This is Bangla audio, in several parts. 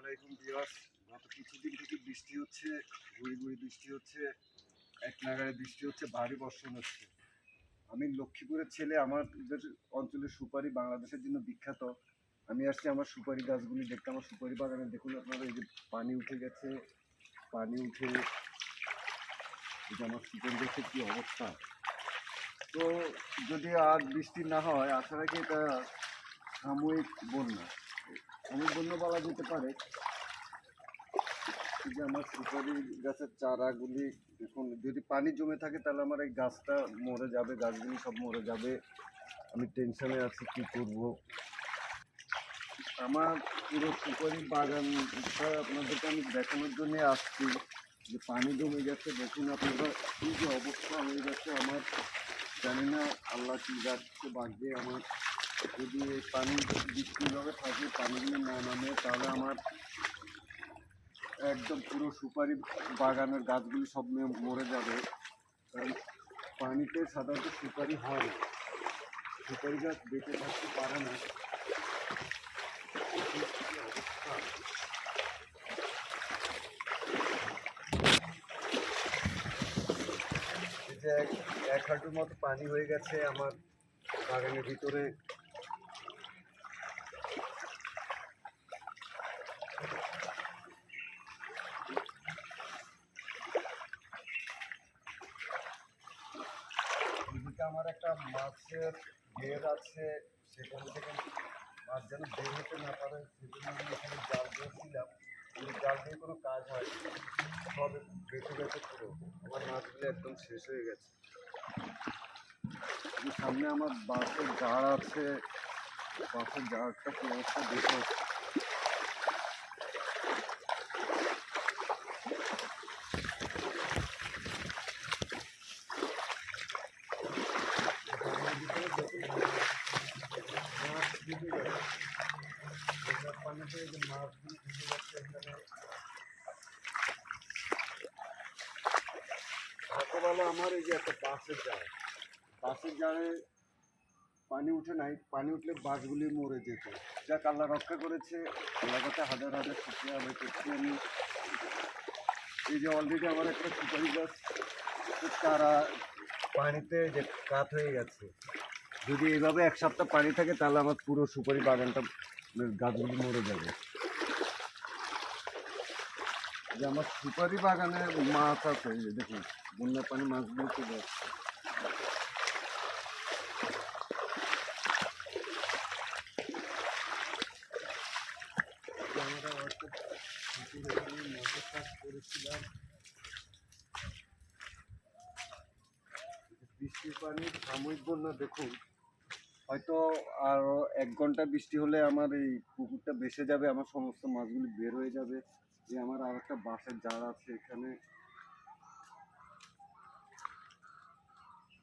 আলাইকুম ভিউয়ার্স। গত কিছুদিন থেকে বৃষ্টি হচ্ছে, গুঁড়ি গুঁড়ি বৃষ্টি হচ্ছে, এক নাগাড়ে বৃষ্টি হচ্ছে, ভারী বর্ষণ হচ্ছে। আমি লক্ষ্মীপুরের ছেলে, আমাদের অঞ্চলের সুপারি বাংলাদেশের জন্য বিখ্যাত। আমি আসছি আমার সুপারি গাছগুলি দেখতে, আমার সুপারি বাগানে দেখুন আপনারা, এই যে পানি উঠে গেছে, পানি উঠে এই যে আমার সুপারি গাছের কী অবস্থা। তো যদি আর বৃষ্টি না হয়, আশা রাখি এটা সাময়িক বন্যা, সাময়িক বন্যা বলা যেতে পারে। যে আমার সুপারি গাছের চারাগুলি দেখুন, যদি পানি জমে থাকে তাহলে আমার এই গাছটা মরে যাবে, গাছগুলি সব মরে যাবে। আমি টেনশনে আছি কী করব। আমার পুরো সুপারি বাগানটা আপনাদেরকে আমি দেখানোর জন্য আসছি যে পানি জমে গেছে। দেখুন আপনারা কী যে অবস্থা হয়ে গেছে আমার, জানি না আল্লাহ কী গাছকে বাঁচবে আমার। যদি এই পানি বৃষ্টিভাবে থাকে, পানিগুলো না নামে, তাহলে আমার একদম পুরো সুপারি বাগানের গাছগুলি সব মরে যাবে। কারণ পানিতে সাধারণত সুপারি হয় না, সুপারি গাছ বেঁচে থাকতে পারে না। এই যে এক হাঁটুর মতো পানি হয়ে গেছে আমার বাগানের ভিতরে। এদিকে আমার একটা মাছের ঘের আছে, সেখান থেকে মাছ যেন বের হতে না পারে সেজন্য আমি এখানে জাল দিয়েছিলাম, কিন্তু জাল দিয়ে কোনো কাজ হয়নি, সব বেঁচে গেছে পুরো। আমার মাছগুলো একদম শেষ হয়ে গেছে। সামনে আমার বাঁশের জার আছে, বাঁশের জারটা কি অবস্থা দেখে। পানিতে যে মাছগুলি ঢুকে যাচ্ছে এখানে। সকালবেলা আমার এই যে একটা বাঁশের জার, বাঁশের জারে পানি উঠে নাই, পানি উঠলে বাঁশগুলি মরে যেত। যাক আল্লাহ রক্ষা করেছে, আল্লাহ কাছে হাজার হাজার শুকরিয়া আদায় করছি আমি। এই যে অলরেডি আমার একটা সুপারি গাছ চারা পানিতে যে কাত হয়ে গেছে। যদি এইভাবে এক সপ্তাহ পানি থাকে তাহলে আমার পুরো সুপারি বাগানটা গাছগুলি মরে যাবে। যে আমার সুপারি বাগানে মাছ আছে, এই যে দেখুন বন্যার পানি মাছগুলো চলে যাচ্ছে। আমরা হয়তো মটর চাষ করেছিলাম, বৃষ্টির পানি সাময়িক বন্যা দেখুন, হয়তো আরও 1 ঘন্টা বৃষ্টি হলে আমার এই পুকুরটা ভেসে যাবে, আমার সমস্ত মাছগুলি বের হয়ে যাবে। যে আমার আর একটা বাঁশের জার আছে এখানে,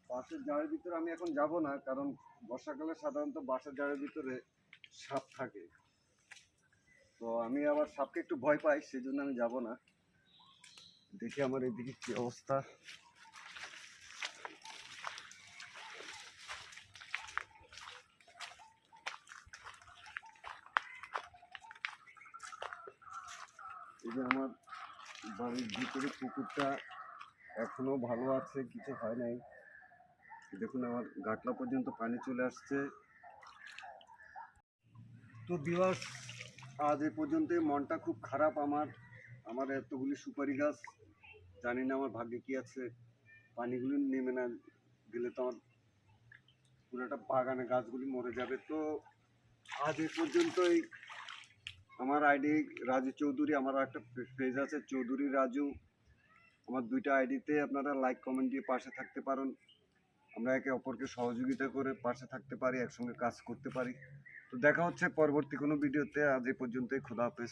বাঁশের জারের ভিতরে আমি এখন যাব না, কারণ বর্ষাকালে সাধারণত বাঁশের জারের ভিতরে সাপ থাকে। তো আমি আবার সাপকে একটু ভয় পাই, সেই জন্য আমি যাব না। দেখি আমার এদিকে কী অবস্থা। এই যে আমার বাড়ির ভিতরে পুকুরটা এখনো ভালো আছে, কিছু হয় নাই। দেখুন আমার গাটলা পর্যন্ত পানি চলে আসছে। তো ভিউয়ার্স, আজ এ পর্যন্তই। মনটা খুব খারাপ আমার, আমার এতগুলি সুপারি গাছ, জানি না আমার ভাগ্যে কি আছে। পানিগুলি নেমে না গেলে তো আমার পুরোটা বাগানে গাছগুলি মরে যাবে। তো আজ এ পর্যন্তই। আমার আইডি রাজু চৌধুরী, আমার একটা পেজ আছে চৌধুরী রাজু। আমার 2টা আইডিতে আপনারা লাইক কমেন্ট দিয়ে পাশে থাকতে পারেন। আমরা একে অপরকে সহযোগিতা করে পাশে থাকতে পারি, একসঙ্গে কাজ করতে পারি। তো দেখা হচ্ছে পরবর্তী কোনো ভিডিওতে। আজ এ পর্যন্তই, খোদা হাফেজ।